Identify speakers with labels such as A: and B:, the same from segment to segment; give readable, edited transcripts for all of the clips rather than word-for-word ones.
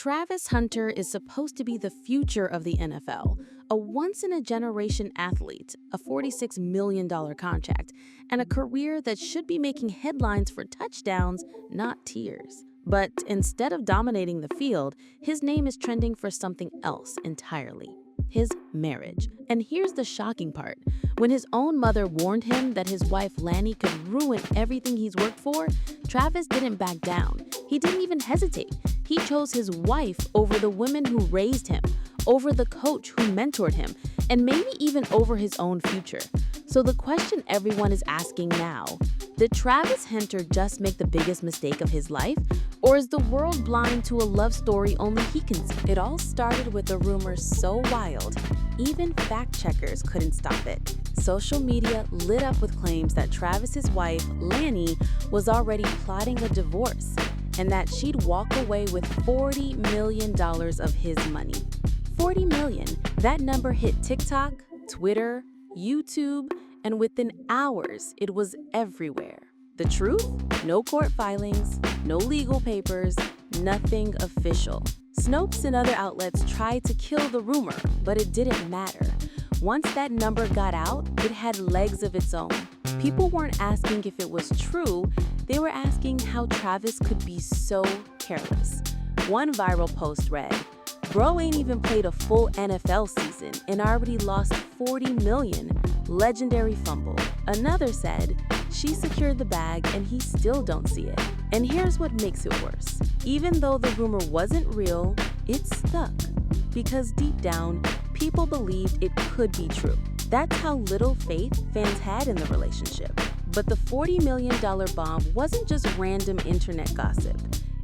A: Travis Hunter is supposed to be the future of the NFL, a once-in-a-generation athlete, a $46 million contract, and a career that should be making headlines for touchdowns, not tears. But instead of dominating the field, his name is trending for something else entirely: his marriage. And here's the shocking part. When his own mother warned him that his wife Lanny could ruin everything he's worked for, Travis didn't back down. He didn't even hesitate. He chose his wife over the women who raised him, over the coach who mentored him, and maybe even over his own future. So the question everyone is asking now: did Travis Hunter just make the biggest mistake of his life? Or is the world blind to a love story only he can see? It all started with a rumor so wild, even fact-checkers couldn't stop it. Social media lit up with claims that Travis's wife, Lanny, was already plotting a divorce, and that she'd walk away with $40 million of his money. $40 million. That number hit TikTok, Twitter, YouTube, and within hours, it was everywhere. The truth? No court filings, no legal papers, nothing official. Snopes and other outlets tried to kill the rumor, but it didn't matter. Once that number got out, it had legs of its own. People weren't asking if it was true, they were asking how Travis could be so careless. One viral post read, "Bro ain't even played a full NFL season and already lost $40 million. Legendary fumble." Another said, "She secured the bag and he still don't see it." And here's what makes it worse. Even though the rumor wasn't real, it stuck. Because deep down, people believed it could be true. That's how little faith fans had in the relationship. But the $40 million bomb wasn't just random internet gossip.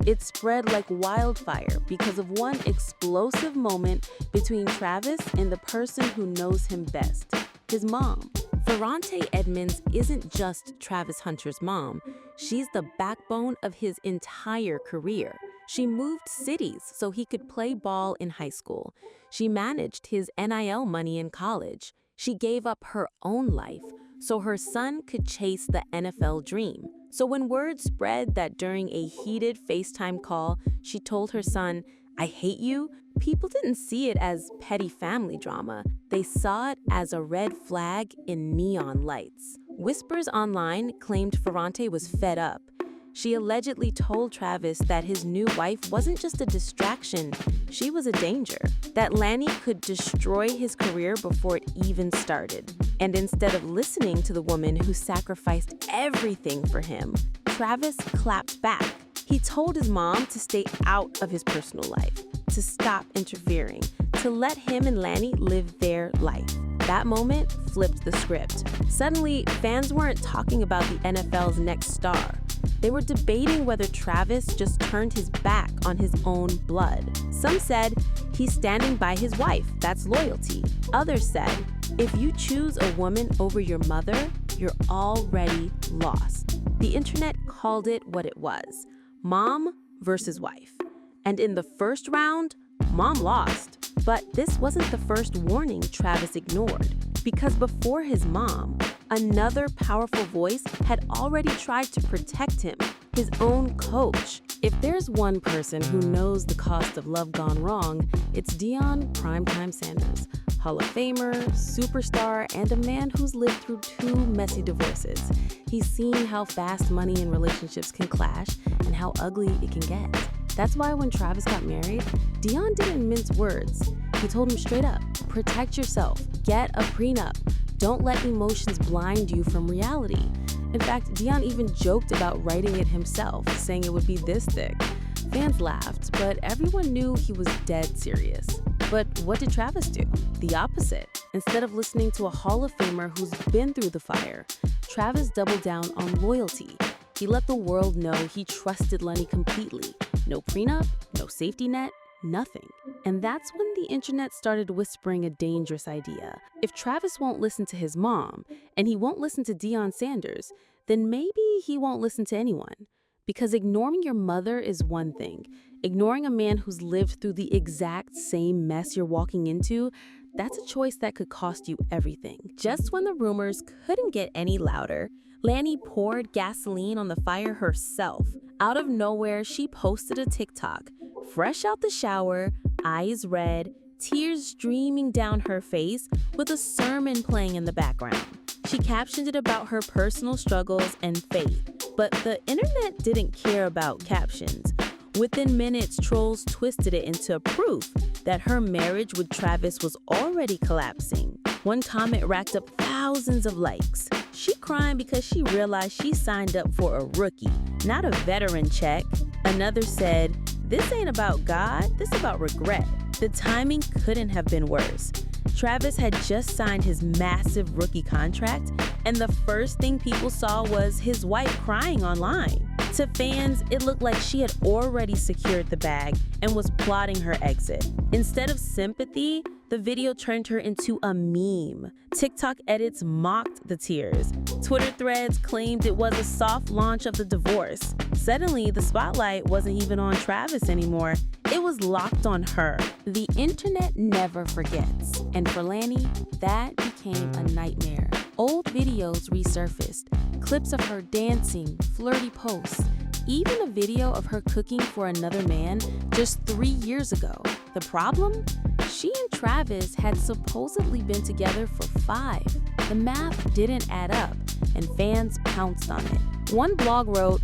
A: It spread like wildfire because of one explosive moment between Travis and the person who knows him best: his mom. Ferrante Edmonds isn't just Travis Hunter's mom. She's the backbone of his entire career. She moved cities so he could play ball in high school. She managed his NIL money in college. She gave up her own life so her son could chase the NFL dream. So when word spread that during a heated FaceTime call, she told her son, "I hate you," people didn't see it as petty family drama. They saw it as a red flag in neon lights. Whispers online claimed Ferrante was fed up. She allegedly told Travis that his new wife wasn't just a distraction, she was a danger. That Lanny could destroy his career before it even started. And instead of listening to the woman who sacrificed everything for him, Travis clapped back. He told his mom to stay out of his personal life, to stop interfering, to let him and Lanny live their life. That moment flipped the script. Suddenly, fans weren't talking about the NFL's next star. They were debating whether Travis just turned his back on his own blood. Some said, he's standing by his wife, that's loyalty. Others said, if you choose a woman over your mother, you're already lost. The internet called it what it was: mom versus wife. And in the first round, mom lost. But this wasn't the first warning Travis ignored, because before his mom, another powerful voice had already tried to protect him, his own coach. If there's one person who knows the cost of love gone wrong, it's Deion Primetime Sanders, Hall of Famer, superstar, and a man who's lived through 2 messy divorces. He's seen how fast money and relationships can clash and how ugly it can get. That's why when Travis got married, Deion didn't mince words. He told him straight up, protect yourself, get a prenup. Don't let emotions blind you from reality. In fact, Deion even joked about writing it himself, saying it would be this thick. Fans laughed, but everyone knew he was dead serious. But what did Travis do? The opposite. Instead of listening to a Hall of Famer who's been through the fire, Travis doubled down on loyalty. He let the world know he trusted Lenny completely. No prenup, no safety net, nothing. And that's when the internet started whispering a dangerous idea. If Travis won't listen to his mom, and he won't listen to Deion Sanders, then maybe he won't listen to anyone. Because ignoring your mother is one thing. Ignoring a man who's lived through the exact same mess you're walking into, that's a choice that could cost you everything. Just when the rumors couldn't get any louder, Lanny poured gasoline on the fire herself. Out of nowhere, she posted a TikTok, fresh out the shower, eyes red, tears streaming down her face, with a sermon playing in the background. She captioned it about her personal struggles and faith, but the internet didn't care about captions. Within minutes, trolls twisted it into proof that her marriage with Travis was already collapsing. One comment racked up thousands of likes. She crying because she realized she signed up for a rookie, not a veteran check. Another said, "This ain't about God, this about regret." The timing couldn't have been worse. Travis had just signed his massive rookie contract, and the first thing people saw was his wife crying online. To fans, it looked like she had already secured the bag and was plotting her exit. Instead of sympathy, the video turned her into a meme. TikTok edits mocked the tears. Twitter threads claimed it was a soft launch of the divorce. Suddenly, the spotlight wasn't even on Travis anymore. It was locked on her. The internet never forgets, and for Lanny, that became a nightmare. Old videos resurfaced, clips of her dancing, flirty posts, even a video of her cooking for another man just 3 years ago. The problem? She and Travis had supposedly been together for 5. The math didn't add up, and fans pounced on it. One blog wrote,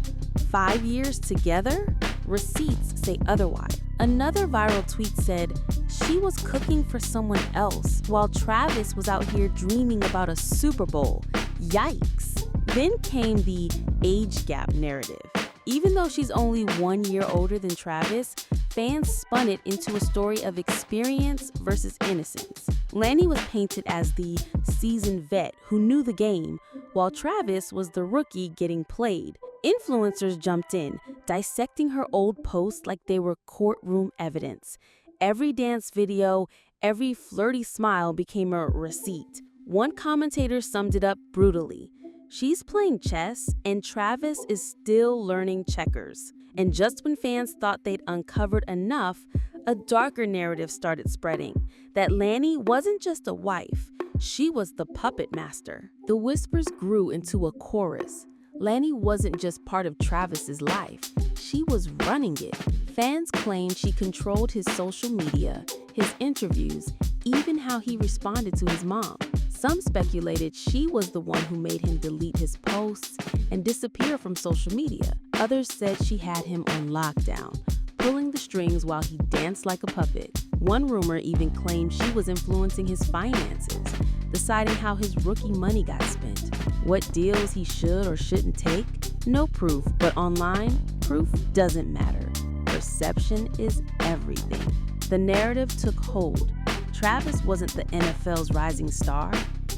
A: 5 years together? Receipts say otherwise. Another viral tweet said she was cooking for someone else while Travis was out here dreaming about a Super Bowl. Yikes. Then came the age gap narrative. Even though she's only 1 year older than Travis, fans spun it into a story of experience versus innocence. Lanny was painted as the seasoned vet who knew the game, while Travis was the rookie getting played. Influencers jumped in, dissecting her old posts like they were courtroom evidence. Every dance video, every flirty smile became a receipt. One commentator summed it up brutally. She's playing chess, and Travis is still learning checkers. And just when fans thought they'd uncovered enough, a darker narrative started spreading. That Lanny wasn't just a wife, she was the puppet master. The whispers grew into a chorus. Lanny wasn't just part of Travis's life, she was running it. Fans claimed she controlled his social media, his interviews, even how he responded to his mom. Some speculated she was the one who made him delete his posts and disappear from social media. Others said she had him on lockdown, pulling the strings while he danced like a puppet. One rumor even claimed she was influencing his finances, deciding how his rookie money got spent, what deals he should or shouldn't take. No proof, but online, proof doesn't matter. Perception is everything. The narrative took hold. Travis wasn't the NFL's rising star.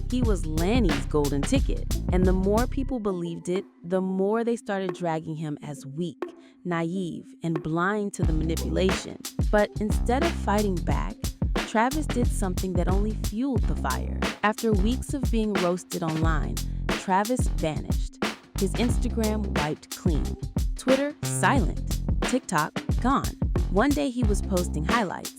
A: He was Lanny's golden ticket. And the more people believed it, the more they started dragging him as weak, naive, and blind to the manipulation. But instead of fighting back, Travis did something that only fueled the fire. After weeks of being roasted online, Travis vanished. His Instagram wiped clean. Twitter silent. TikTok gone. One day he was posting highlights.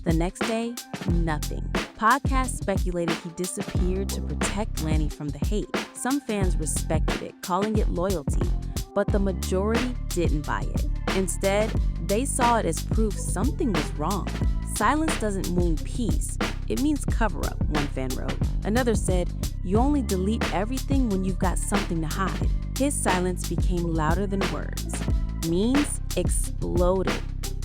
A: The next day, nothing. Podcasts speculated he disappeared to protect Lanny from the hate. Some fans respected it, calling it loyalty, but the majority didn't buy it. Instead, they saw it as proof something was wrong. Silence doesn't mean peace, it means cover-up, one fan wrote. Another said, you only delete everything when you've got something to hide. His silence became louder than words. Memes exploded.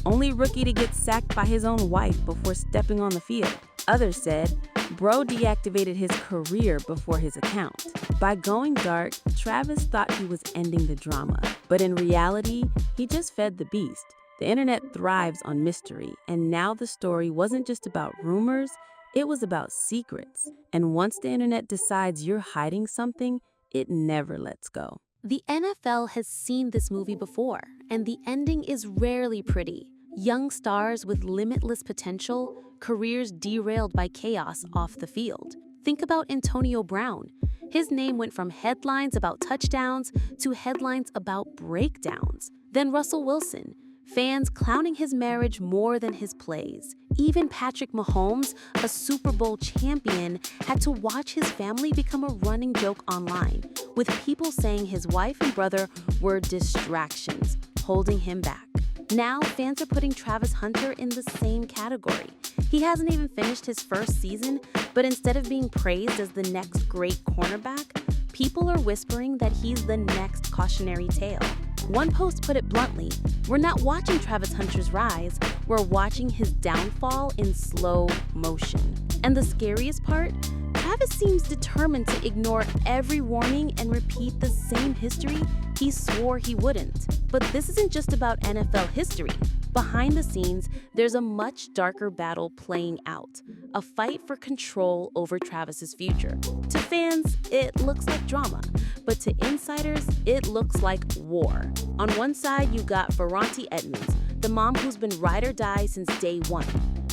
A: Only rookie to get sacked by his own wife before stepping on the field. Others said, bro deactivated his career before his account. By going dark, Travis thought he was ending the drama. But in reality, he just fed the beast. The internet thrives on mystery, and now the story wasn't just about rumors, it was about secrets. And once the internet decides you're hiding something, it never lets go.
B: The NFL has seen this movie before, and the ending is rarely pretty. Young stars with limitless potential, careers derailed by chaos off the field. Think about Antonio Brown. His name went from headlines about touchdowns to headlines about breakdowns. Then Russell Wilson, fans clowning his marriage more than his plays. Even Patrick Mahomes, a Super Bowl champion, had to watch his family become a running joke online, with people saying his wife and brother were distractions, holding him back. Now, fans are putting Travis Hunter in the same category. He hasn't even finished his first season, but instead of being praised as the next great cornerback, people are whispering that he's the next cautionary tale. One post put it bluntly, "We're not watching Travis Hunter's rise, we're watching his downfall in slow motion." And the scariest part? Travis seems determined to ignore every warning and repeat the same history he swore he wouldn't. But this isn't just about NFL history. Behind the scenes, there's a much darker battle playing out, a fight for control over Travis's future. To fans, it looks like drama, but to insiders, it looks like war. On one side, you got Veronte Edmonds, the mom who's been ride or die since day one.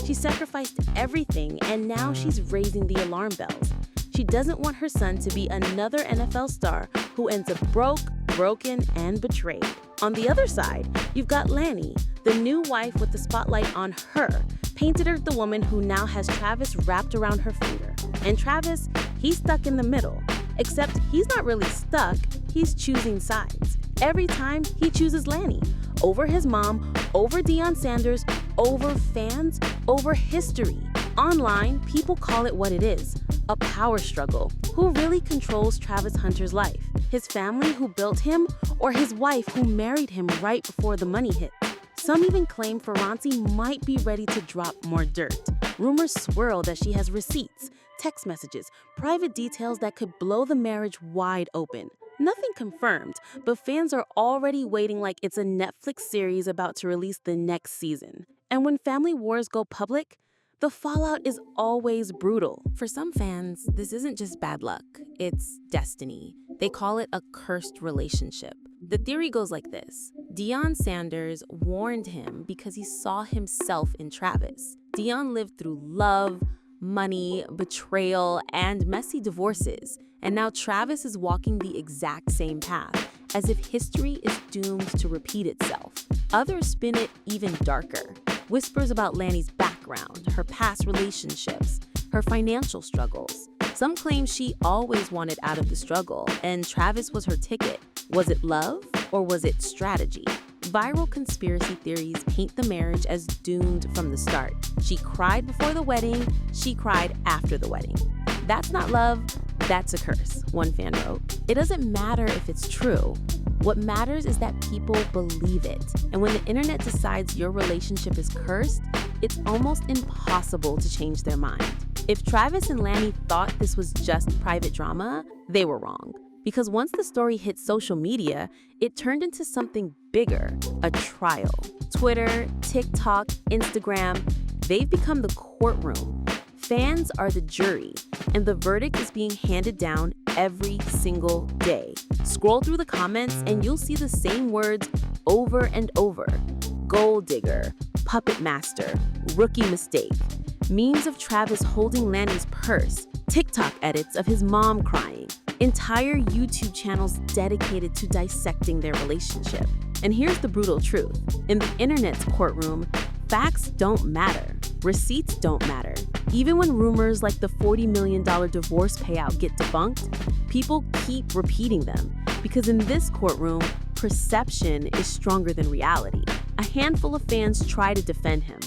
B: She sacrificed everything, and now she's raising the alarm bells. She doesn't want her son to be another NFL star who ends up broke, broken, and betrayed. On the other side, you've got Lanny, the new wife with the spotlight on her, painted as the woman who now has Travis wrapped around her finger. And Travis, he's stuck in the middle. Except he's not really stuck, he's choosing sides. Every time he chooses Lanny, over his mom, over Deion Sanders, over fans, over history. Online, people call it what it is, a power struggle. Who really controls Travis Hunter's life? His family who built him, or his wife who married him right before the money hit? Some even claim Ferranti might be ready to drop more dirt. Rumors swirl that she has receipts, text messages, private details that could blow the marriage wide open. Nothing confirmed, but fans are already waiting like it's a Netflix series about to release the next season. And when family wars go public, the fallout is always brutal.
A: For some fans, this isn't just bad luck, it's destiny. They call it a cursed relationship. The theory goes like this. Deion Sanders warned him because he saw himself in Travis. Deion lived through love, money, betrayal, and messy divorces. And now Travis is walking the exact same path, as if history is doomed to repeat itself. Others spin it even darker. Whispers about Lanny's background, her past relationships, her financial struggles. Some claim she always wanted out of the struggle, and Travis was her ticket. Was it love, or was it strategy? Viral conspiracy theories paint the marriage as doomed from the start. She cried before the wedding, she cried after the wedding. That's not love, that's a curse, one fan wrote. It doesn't matter if it's true. What matters is that people believe it. And when the internet decides your relationship is cursed, it's almost impossible to change their mind. If Travis and Lanny thought this was just private drama, they were wrong. Because once the story hit social media, it turned into something bigger, a trial. Twitter, TikTok, Instagram, they've become the courtroom. Fans are the jury, and the verdict is being handed down every single day. Scroll through the comments and you'll see the same words over and over. Gold digger, puppet master, rookie mistake. Memes of Travis holding Lanny's purse, TikTok edits of his mom crying. Entire YouTube channels dedicated to dissecting their relationship. And here's the brutal truth. In the internet's courtroom, facts don't matter. Receipts don't matter. Even when rumors like the $40 million divorce payout get debunked, people keep repeating them. Because in this courtroom, perception is stronger than reality. A handful of fans try to defend him,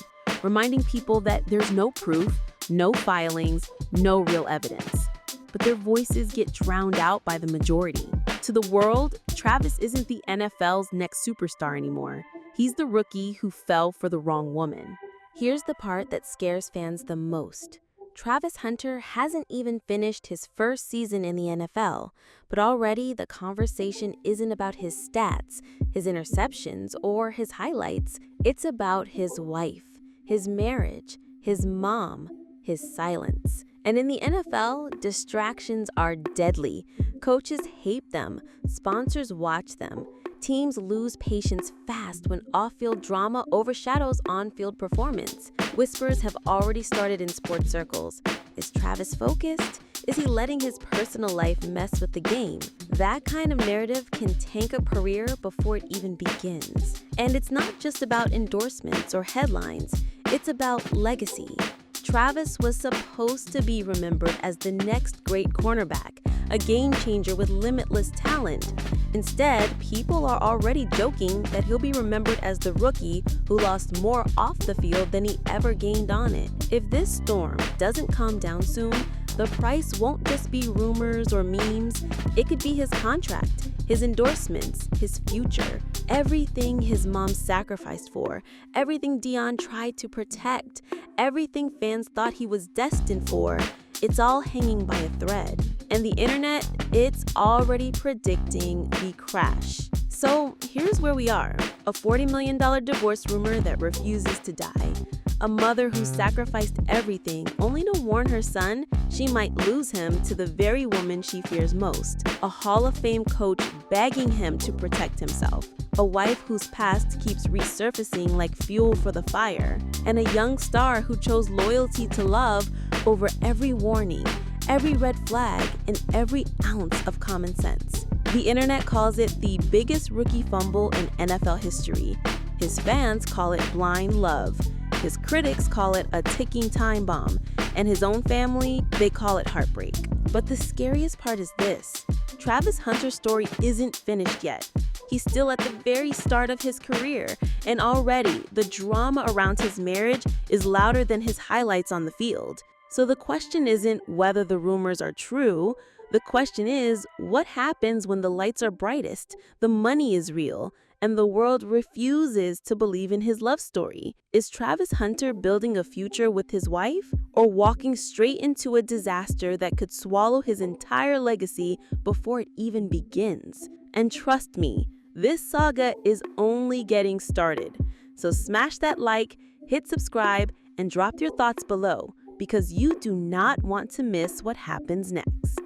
A: reminding people that there's no proof, no filings, no real evidence. But their voices get drowned out by the majority. To the world, Travis isn't the NFL's next superstar anymore. He's the rookie who fell for the wrong woman. Here's the part that scares fans the most. Travis Hunter hasn't even finished his first season in the NFL, but already the conversation isn't about his stats, his interceptions, or his highlights. It's about his wife, his marriage, his mom, his silence. And in the NFL, distractions are deadly. Coaches hate them, sponsors watch them. Teams lose patience fast when off-field drama overshadows on-field performance. Whispers have already started in sports circles. Is Travis focused? Is he letting his personal life mess with the game? That kind of narrative can tank a career before it even begins. And it's not just about endorsements or headlines. It's about legacy. Travis was supposed to be remembered as the next great cornerback,
B: a game changer with limitless talent. Instead, people are already joking that he'll be remembered as the rookie who lost more off the field than he ever gained on it. If this storm doesn't calm down soon, the price won't just be rumors or memes. It could be his contract, his endorsements, his future, everything his mom sacrificed for, everything Deion tried to protect, everything fans thought he was destined for. It's all hanging by a thread. And the internet, it's already predicting the crash. So here's where we are. A $40 million divorce rumor that refuses to die. A mother who sacrificed everything only to warn her son she might lose him to the very woman she fears most. A Hall of Fame coach begging him to protect himself. A wife whose past keeps resurfacing like fuel for the fire. And a young star who chose loyalty to love over every warning, every red flag, and every ounce of common sense. The internet calls it the biggest rookie fumble in NFL history. His fans call it blind love. His critics call it a ticking time bomb, and his own family, they call it heartbreak. But the scariest part is this: Travis Hunter's story isn't finished yet. He's still at the very start of his career, and already the drama around his marriage is louder than his highlights on the field. So the question isn't whether the rumors are true. The question is, what happens when the lights are brightest, the money is real, and the world refuses to believe in his love story? Is Travis Hunter building a future with his wife, or walking straight into a disaster that could swallow his entire legacy before it even begins? And trust me, this saga is only getting started. So smash that like, hit subscribe, and drop your thoughts below, because you do not want to miss what happens next.